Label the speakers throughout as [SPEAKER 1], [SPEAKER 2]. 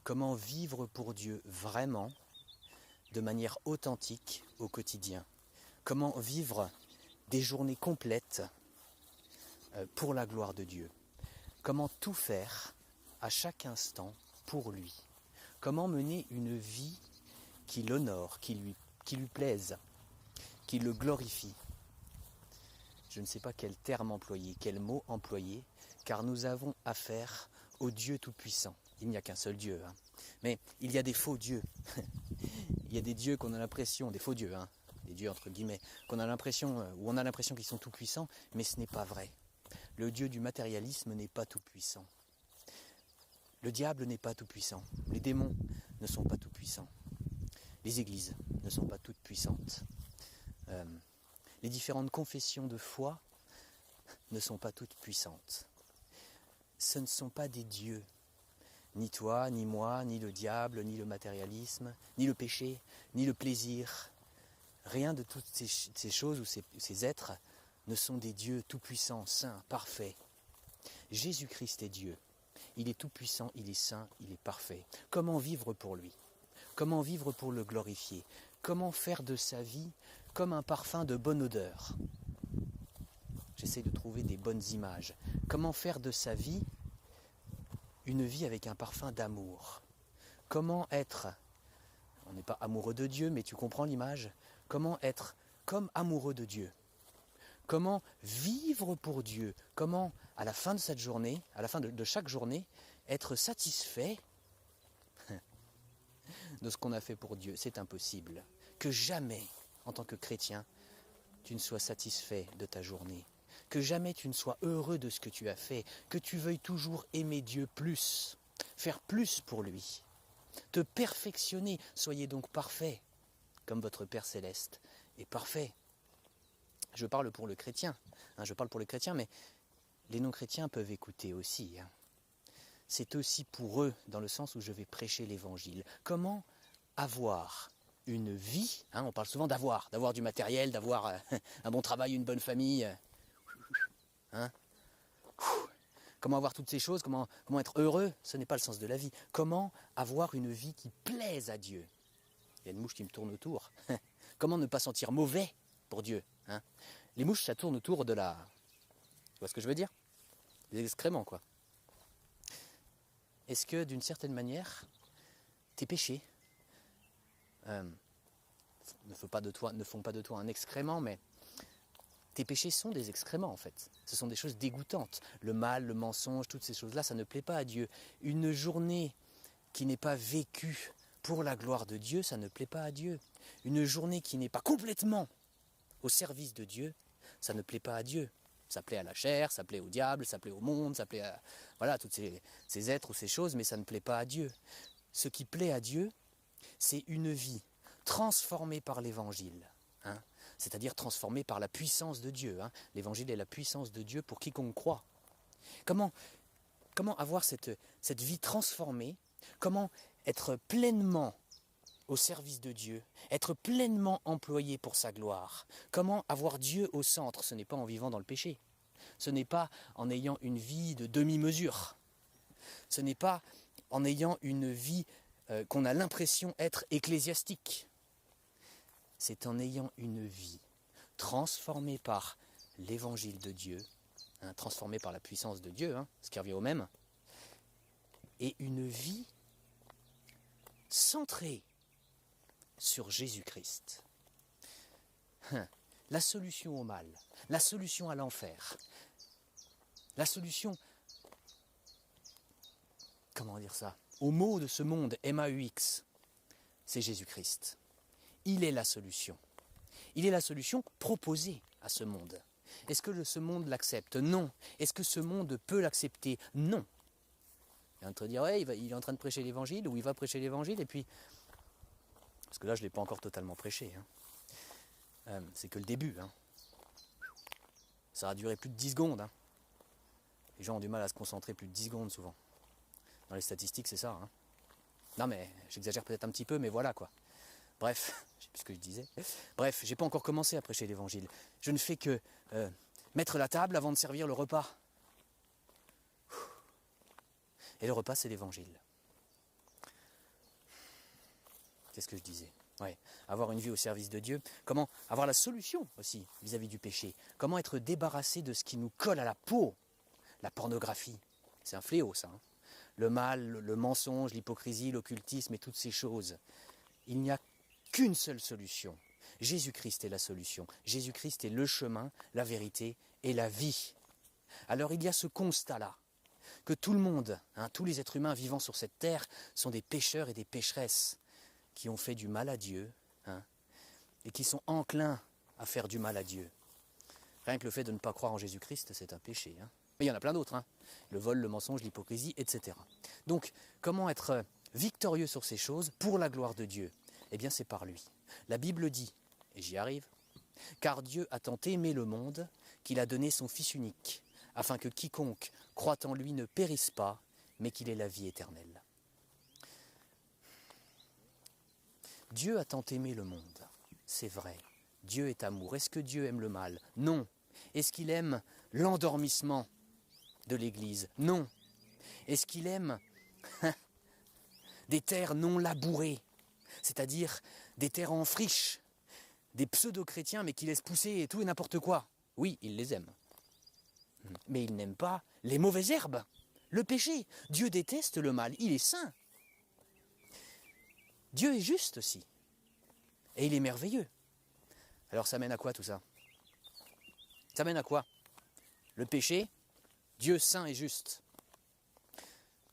[SPEAKER 1] Comment vivre pour Dieu vraiment, de manière authentique au quotidien. Comment vivre des journées complètes pour la gloire de Dieu. Comment tout faire à chaque instant pour lui. Comment mener une vie qui l'honore, qui lui plaise, qui le glorifie. Je ne sais pas quel terme employer, quel mot employer, car nous avons affaire au Dieu Tout-Puissant. Il n'y a qu'un seul Dieu, hein. Mais il y a des faux dieux. Il y a des dieux qu'on a l'impression, des faux dieux, hein, des dieux entre guillemets, qu'on a l'impression, où on a l'impression qu'ils sont tout-puissants, mais ce n'est pas vrai. Le Dieu du matérialisme n'est pas tout-puissant. Le diable n'est pas tout-puissant. Les démons ne sont pas tout-puissants. Les églises ne sont pas toutes puissantes. Les différentes confessions de foi ne sont pas toutes puissantes. Ce ne sont pas des dieux. Ni toi, ni moi, ni le diable, ni le matérialisme, ni le péché, ni le plaisir. Rien de toutes ces choses ou ces êtres ne sont des dieux tout-puissants, saints, parfaits. Jésus-Christ est Dieu. Il est tout-puissant, il est saint, il est parfait. Comment vivre pour lui? Comment vivre pour le glorifier? Comment faire de sa vie comme un parfum de bonne odeur? J'essaie de trouver des bonnes images. Comment faire de sa vie une vie avec un parfum d'amour? Comment être, on n'est pas amoureux de Dieu, mais tu comprends l'image, comment être comme amoureux de Dieu? Comment vivre pour Dieu? Comment, à la fin de cette journée, à la fin de chaque journée, être satisfait de ce qu'on a fait pour Dieu? C'est impossible. Que jamais, en tant que chrétien, tu ne sois satisfait de ta journée. Que jamais tu ne sois heureux de ce que tu as fait. Que tu veuilles toujours aimer Dieu plus. Faire plus pour lui. Te perfectionner. Soyez donc parfait, comme votre Père Céleste est parfait. Je parle pour le chrétien, je parle pour les chrétiens, mais les non-chrétiens peuvent écouter aussi. C'est aussi pour eux, dans le sens où je vais prêcher l'évangile. Comment avoir une vie, on parle souvent d'avoir du matériel, d'avoir un bon travail, une bonne famille. Comment avoir toutes ces choses, comment être heureux? Ce n'est pas le sens de la vie. Comment avoir une vie qui plaise à Dieu? Il y a une mouche qui me tourne autour. Comment ne pas sentir mauvais pour Dieu? Les mouches, ça tourne autour de la... Tu vois ce que je veux dire? Des excréments, quoi. Est-ce que, d'une certaine manière, tes péchés ne font pas de toi un excrément, mais tes péchés sont des excréments, en fait. Ce sont des choses dégoûtantes. Le mal, le mensonge, toutes ces choses-là, ça ne plaît pas à Dieu. Une journée qui n'est pas vécue pour la gloire de Dieu, ça ne plaît pas à Dieu. Une journée qui n'est pas complètement au service de Dieu, ça ne plaît pas à Dieu. Ça plaît à la chair, ça plaît au diable, ça plaît au monde, ça plaît à voilà, tous ces êtres ou ces choses, mais ça ne plaît pas à Dieu. Ce qui plaît à Dieu, c'est une vie transformée par l'évangile. C'est-à-dire transformée par la puissance de Dieu. L'évangile est la puissance de Dieu pour quiconque croit. Comment avoir cette vie transformée? Comment être pleinement au service de Dieu, être pleinement employé pour sa gloire? Comment avoir Dieu au centre? Ce n'est pas en vivant dans le péché. Ce n'est pas en ayant une vie de demi-mesure. Ce n'est pas en ayant une vie qu'on a l'impression être ecclésiastique. C'est en ayant une vie transformée par l'évangile de Dieu, transformée par la puissance de Dieu, ce qui revient au même, et une vie centrée sur Jésus-Christ. La solution au mal, la solution à l'enfer, la solution, comment dire ça, au mot de ce monde, M-A-U-X, c'est Jésus-Christ. Il est la solution. Il est la solution proposée à ce monde. Est-ce que ce monde l'accepte? Non. Est-ce que ce monde peut l'accepter? Non. Il est en train de dire, ouais, il est en train de prêcher l'évangile, ou il va prêcher l'évangile, et puis... Parce que là, je ne l'ai pas encore totalement prêché. C'est que le début. Ça a duré plus de 10 secondes. Les gens ont du mal à se concentrer plus de 10 secondes, souvent. Dans les statistiques, c'est ça. Non, mais j'exagère peut-être un petit peu, mais voilà, quoi. Bref, je sais plus ce que je disais. Bref, j'ai pas encore commencé à prêcher l'évangile. Je ne fais que mettre la table avant de servir le repas. Et le repas, c'est l'évangile. qu'est-ce que je disais? Ouais, avoir une vie au service de Dieu. Comment avoir la solution aussi vis-à-vis du péché. Comment être débarrassé de ce qui nous colle à la peau. La pornographie, c'est un fléau ça. Hein. Le mal, le mensonge, l'hypocrisie, l'occultisme et toutes ces choses. Il n'y a qu'une seule solution. Jésus-Christ est la solution. Jésus-Christ est le chemin, la vérité et la vie. Alors il y a ce constat-là, que tout le monde, tous les êtres humains vivant sur cette terre sont des pécheurs et des pécheresses qui ont fait du mal à Dieu et qui sont enclins à faire du mal à Dieu. Rien que le fait de ne pas croire en Jésus-Christ, c'est un péché. Mais il y en a plein d'autres. Le vol, le mensonge, l'hypocrisie, etc. Donc, comment être victorieux sur ces choses pour la gloire de Dieu? Eh bien, c'est par lui. La Bible dit, et j'y arrive, « Car Dieu a tant aimé le monde qu'il a donné son Fils unique, afin que quiconque croit en lui ne périsse pas, mais qu'il ait la vie éternelle. » Dieu a tant aimé le monde, c'est vrai. Dieu est amour. Est-ce que Dieu aime le mal? Non. Est-ce qu'il aime l'endormissement de l'Église? Non. Est-ce qu'il aime des terres non labourées, c'est-à-dire des terres en friche, des pseudo-chrétiens mais qui laissent pousser tout et n'importe quoi? Oui, il les aime. Mais il n'aime pas les mauvaises herbes, le péché. Dieu déteste le mal, il est saint. Dieu est juste aussi. Et il est merveilleux. Alors ça mène à quoi tout ça? Ça mène à quoi? Le péché, Dieu saint et juste.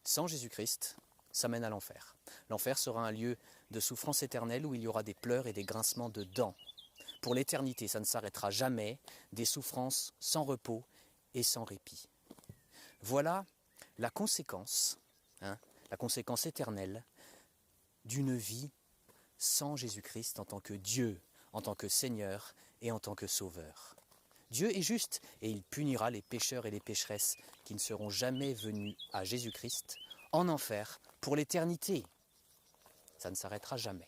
[SPEAKER 1] Sans Jésus-Christ, ça mène à l'enfer. L'enfer sera un lieu de souffrance éternelle où il y aura des pleurs et des grincements de dents. Pour l'éternité, ça ne s'arrêtera jamais, des souffrances sans repos et sans répit. Voilà la conséquence éternelle d'une vie sans Jésus-Christ en tant que Dieu, en tant que Seigneur et en tant que Sauveur. Dieu est juste et il punira les pécheurs et les pécheresses qui ne seront jamais venus à Jésus-Christ en enfer pour l'éternité. Ça ne s'arrêtera jamais.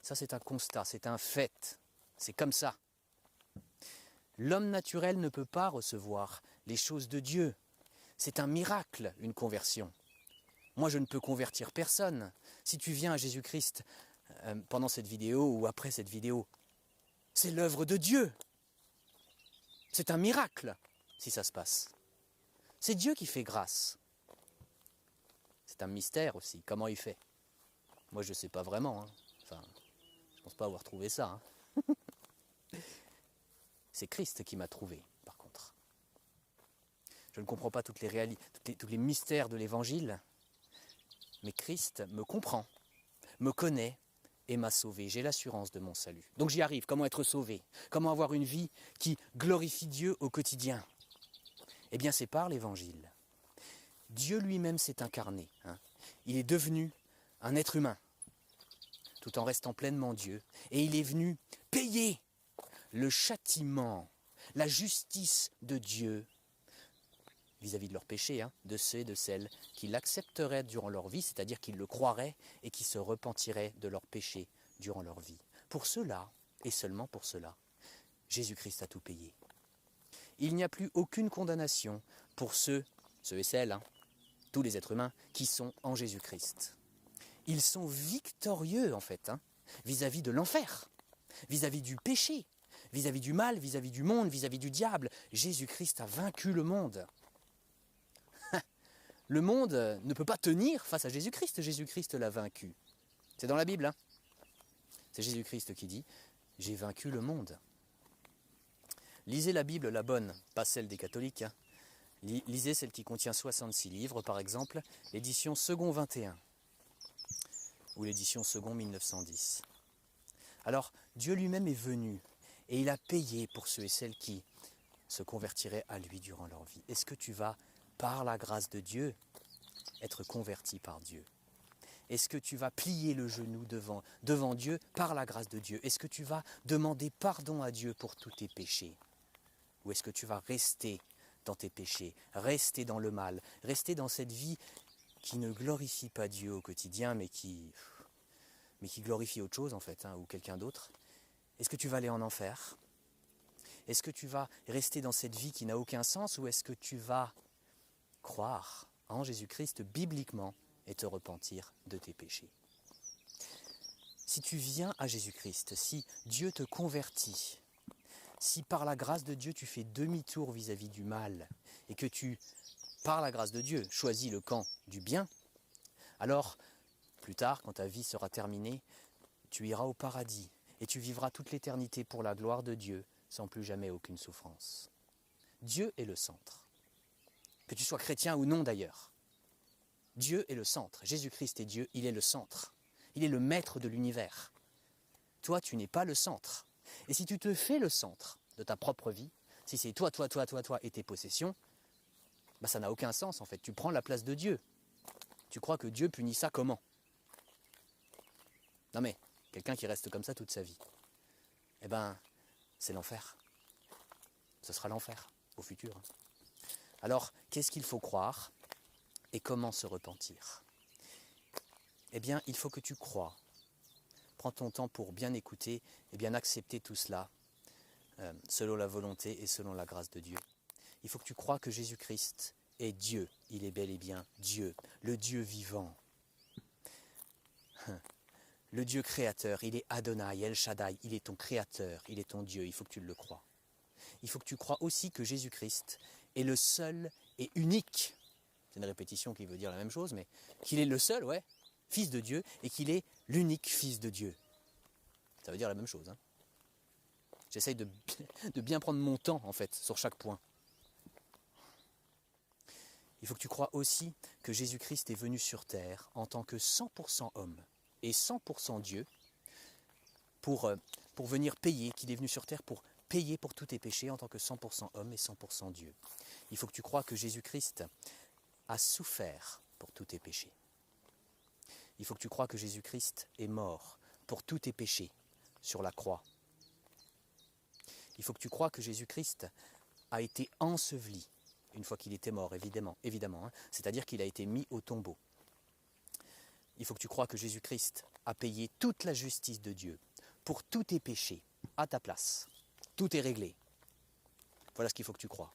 [SPEAKER 1] Ça c'est un constat, c'est un fait, c'est comme ça. L'homme naturel ne peut pas recevoir les choses de Dieu. C'est un miracle, une conversion. Moi, je ne peux convertir personne. Si tu viens à Jésus-Christ pendant cette vidéo ou après cette vidéo, c'est l'œuvre de Dieu. C'est un miracle, si ça se passe. C'est Dieu qui fait grâce. C'est un mystère aussi, comment il fait. Moi, je ne sais pas vraiment. Enfin, je ne pense pas avoir trouvé ça. C'est Christ qui m'a trouvé, par contre. Je ne comprends pas tous les mystères de l'Évangile, mais Christ me comprend, me connaît et m'a sauvé. J'ai l'assurance de mon salut. Donc j'y arrive. Comment être sauvé? Comment avoir une vie qui glorifie Dieu au quotidien? Eh bien, c'est par l'Évangile. Dieu lui-même s'est incarné. Il est devenu un être humain, tout en restant pleinement Dieu. Et il est venu payer le châtiment, la justice de Dieu vis-à-vis de leurs péchés, de ceux et de celles qui l'accepteraient durant leur vie, c'est-à-dire qu'ils le croiraient et qui se repentiraient de leurs péchés durant leur vie. Pour cela, et seulement pour cela, Jésus-Christ a tout payé. Il n'y a plus aucune condamnation pour ceux et celles, tous les êtres humains, qui sont en Jésus-Christ. Ils sont victorieux, en fait, vis-à-vis de l'enfer, vis-à-vis du péché, vis-à-vis du mal, vis-à-vis du monde, vis-à-vis du diable. Jésus-Christ a vaincu le monde. Le monde ne peut pas tenir face à Jésus-Christ. Jésus-Christ l'a vaincu. C'est dans la Bible. C'est Jésus-Christ qui dit « J'ai vaincu le monde ». Lisez la Bible, la bonne, pas celle des catholiques. Lisez celle qui contient 66 livres, par exemple, l'édition second 21 ou l'édition second 1910. Alors, Dieu lui-même est venu et il a payé pour ceux et celles qui se convertiraient à lui durant leur vie. Est-ce que tu vas, par la grâce de Dieu, être converti par Dieu? Est-ce que tu vas plier le genou devant Dieu par la grâce de Dieu? Est-ce que tu vas demander pardon à Dieu pour tous tes péchés? Ou est-ce que tu vas rester dans tes péchés, rester dans le mal, rester dans cette vie qui ne glorifie pas Dieu au quotidien, mais qui glorifie autre chose en fait, ou quelqu'un d'autre? Est-ce que tu vas aller en enfer? Est-ce que tu vas rester dans cette vie qui n'a aucun sens, ou est-ce que tu vas croire en Jésus-Christ bibliquement et te repentir de tes péchés? Si tu viens à Jésus-Christ, si Dieu te convertit, si par la grâce de Dieu tu fais demi-tour vis-à-vis du mal et que tu, par la grâce de Dieu, choisis le camp du bien, alors plus tard, quand ta vie sera terminée, tu iras au paradis et tu vivras toute l'éternité pour la gloire de Dieu sans plus jamais aucune souffrance. Dieu est le centre. Que tu sois chrétien ou non d'ailleurs. Dieu est le centre. Jésus-Christ est Dieu, il est le centre. Il est le maître de l'univers. Toi, tu n'es pas le centre. Et si tu te fais le centre de ta propre vie, si c'est toi et tes possessions, ça n'a aucun sens en fait. Tu prends la place de Dieu. Tu crois que Dieu punit ça comment? Non mais, quelqu'un qui reste comme ça toute sa vie, c'est l'enfer. Ce sera l'enfer au futur. Alors, qu'est-ce qu'il faut croire et comment se repentir? Eh bien, il faut que tu crois. Prends ton temps pour bien écouter et bien accepter tout cela, selon la volonté et selon la grâce de Dieu. Il faut que tu crois que Jésus-Christ est Dieu. Il est bel et bien Dieu, le Dieu vivant. Le Dieu créateur, il est Adonai, El Shaddai, il est ton créateur, il est ton Dieu, il faut que tu le crois. Il faut que tu crois aussi que Jésus-Christ est le seul et unique, c'est une répétition qui veut dire la même chose, mais qu'il est le seul, Fils de Dieu, et qu'il est l'unique Fils de Dieu. Ça veut dire la même chose. J'essaye de bien prendre mon temps, en fait, sur chaque point. Il faut que tu crois aussi que Jésus-Christ est venu sur terre en tant que 100% homme et 100% Dieu pour venir payer, qu'il est venu sur terre pour payer pour tous tes péchés en tant que 100% homme et 100% Dieu. Il faut que tu crois que Jésus-Christ a souffert pour tous tes péchés. Il faut que tu crois que Jésus-Christ est mort pour tous tes péchés sur la croix. Il faut que tu crois que Jésus-Christ a été enseveli une fois qu'il était mort, évidemment, c'est-à-dire qu'il a été mis au tombeau. Il faut que tu crois que Jésus-Christ a payé toute la justice de Dieu pour tous tes péchés à ta place. Tout est réglé. Voilà ce qu'il faut que tu crois.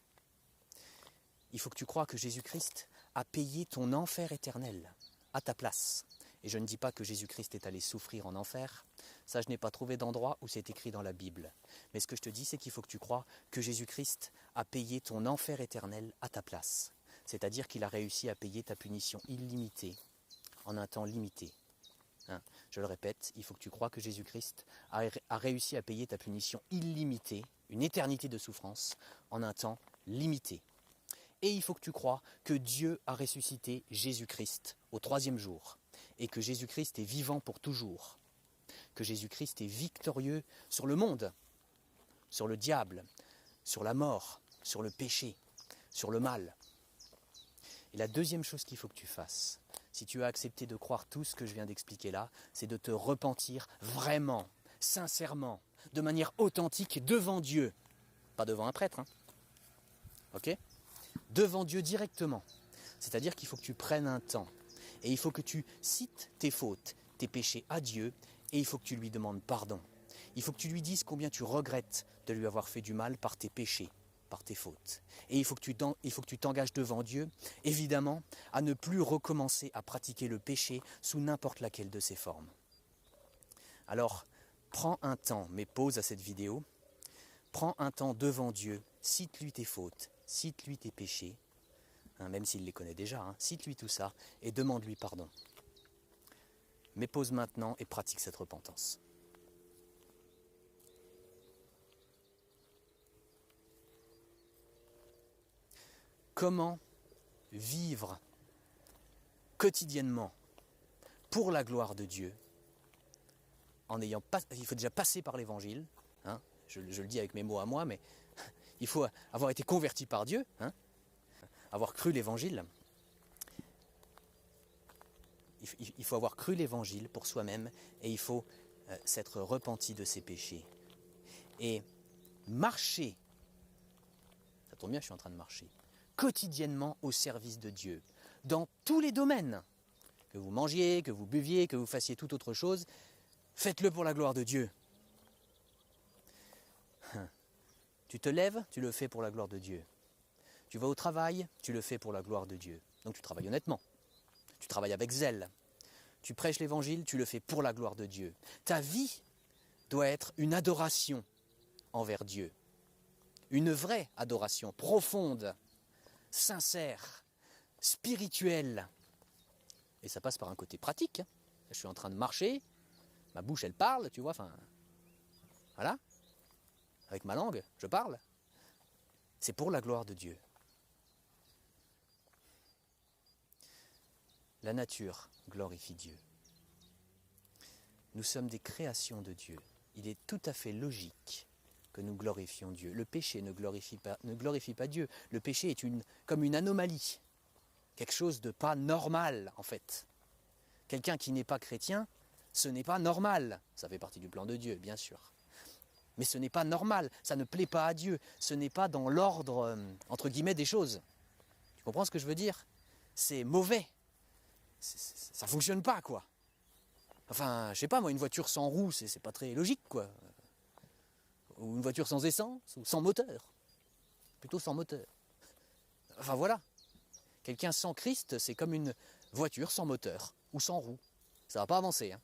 [SPEAKER 1] Il faut que tu crois que Jésus-Christ a payé ton enfer éternel à ta place. Et je ne dis pas que Jésus-Christ est allé souffrir en enfer. Ça, je n'ai pas trouvé d'endroit où c'est écrit dans la Bible. Mais ce que je te dis, c'est qu'il faut que tu crois que Jésus-Christ a payé ton enfer éternel à ta place. C'est-à-dire qu'il a réussi à payer ta punition illimitée en un temps limité. Je le répète, il faut que tu crois que Jésus-Christ a réussi à payer ta punition illimitée, une éternité de souffrance, en un temps limité. Et il faut que tu crois que Dieu a ressuscité Jésus-Christ au 3e jour, et que Jésus-Christ est vivant pour toujours, que Jésus-Christ est victorieux sur le monde, sur le diable, sur la mort, sur le péché, sur le mal. Et la deuxième chose qu'il faut que tu fasses, si tu as accepté de croire tout ce que je viens d'expliquer là, c'est de te repentir vraiment, sincèrement, de manière authentique devant Dieu. Pas devant un prêtre, ok ? Devant Dieu directement. C'est-à-dire qu'il faut que tu prennes un temps. Et il faut que tu cites tes fautes, tes péchés à Dieu, et il faut que tu lui demandes pardon. Il faut que tu lui dises combien tu regrettes de lui avoir fait du mal par tes péchés, par tes fautes. Et il faut que tu t'engages devant Dieu, évidemment, à ne plus recommencer à pratiquer le péché sous n'importe laquelle de ses formes. Alors, prends un temps, mets pause à cette vidéo, prends un temps devant Dieu, cite-lui tes fautes, cite-lui tes péchés, même s'il les connaît déjà, cite-lui tout ça et demande-lui pardon. Mets pause maintenant et pratique cette repentance. Comment vivre quotidiennement pour la gloire de Dieu il faut déjà passer par l'évangile, je le dis avec mes mots à moi, mais il faut avoir été converti par Dieu, avoir cru l'évangile. Il faut avoir cru l'évangile pour soi-même et il faut s'être repenti de ses péchés. Et marcher, ça tombe bien, je suis en train de marcher, quotidiennement au service de Dieu, dans tous les domaines, que vous mangiez, que vous buviez, que vous fassiez toute autre chose, faites-le pour la gloire de Dieu. Tu te lèves, tu le fais pour la gloire de Dieu. Tu vas au travail, tu le fais pour la gloire de Dieu. Donc tu travailles honnêtement, tu travailles avec zèle, Tu prêches l'évangile, tu le fais pour la gloire de Dieu. Ta vie doit être une adoration envers Dieu. Une vraie adoration, profonde, sincère, spirituelle. Et ça passe par un côté pratique. Je suis en train de marcher, ma bouche elle parle, tu vois, enfin, voilà. Avec ma langue, je parle. C'est pour la gloire de Dieu. La nature glorifie Dieu. Nous sommes des créations de Dieu. Il est tout à fait logique que nous glorifions Dieu. Le péché ne glorifie pas Dieu. Le péché est comme une anomalie, quelque chose de pas normal en fait. Quelqu'un qui n'est pas chrétien, ce n'est pas normal. Ça fait partie du plan de Dieu, bien sûr. Mais ce n'est pas normal, ça ne plaît pas à Dieu. Ce n'est pas dans l'ordre, entre guillemets, des choses. Tu comprends ce que je veux dire? C'est mauvais. Ça ne fonctionne pas, quoi. Enfin, je sais pas, moi, une voiture sans roue, c'est pas très logique, quoi. Ou une voiture sans essence, ou sans moteur. Plutôt sans moteur. Enfin, voilà. Quelqu'un sans Christ, c'est comme une voiture sans moteur, ou sans roue. Ça va pas avancer, hein.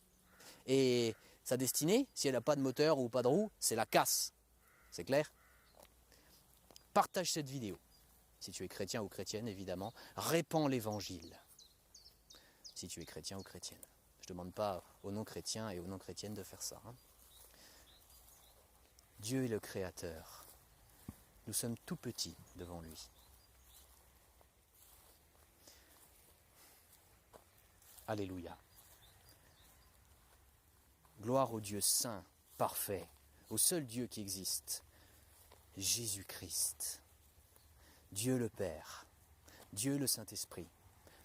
[SPEAKER 1] Et sa destinée, si elle n'a pas de moteur ou pas de roue, c'est la casse. C'est clair? Partage cette vidéo. Si tu es chrétien ou chrétienne, évidemment. Répands l'évangile. Si tu es chrétien ou chrétienne. Je ne demande pas aux non-chrétiens et aux non-chrétiennes de faire ça, hein. Dieu est le Créateur. Nous sommes tout petits devant lui. Alléluia. Gloire au Dieu saint, parfait, au seul Dieu qui existe, Jésus-Christ. Dieu le Père, Dieu le Saint-Esprit,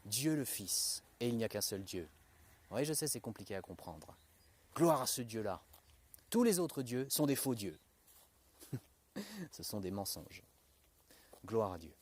[SPEAKER 1] Dieu le Fils, et il n'y a qu'un seul Dieu. Oui, je sais, c'est compliqué à comprendre. Gloire à ce Dieu-là. Tous les autres dieux sont des faux dieux. Ce sont des mensonges. Gloire à Dieu.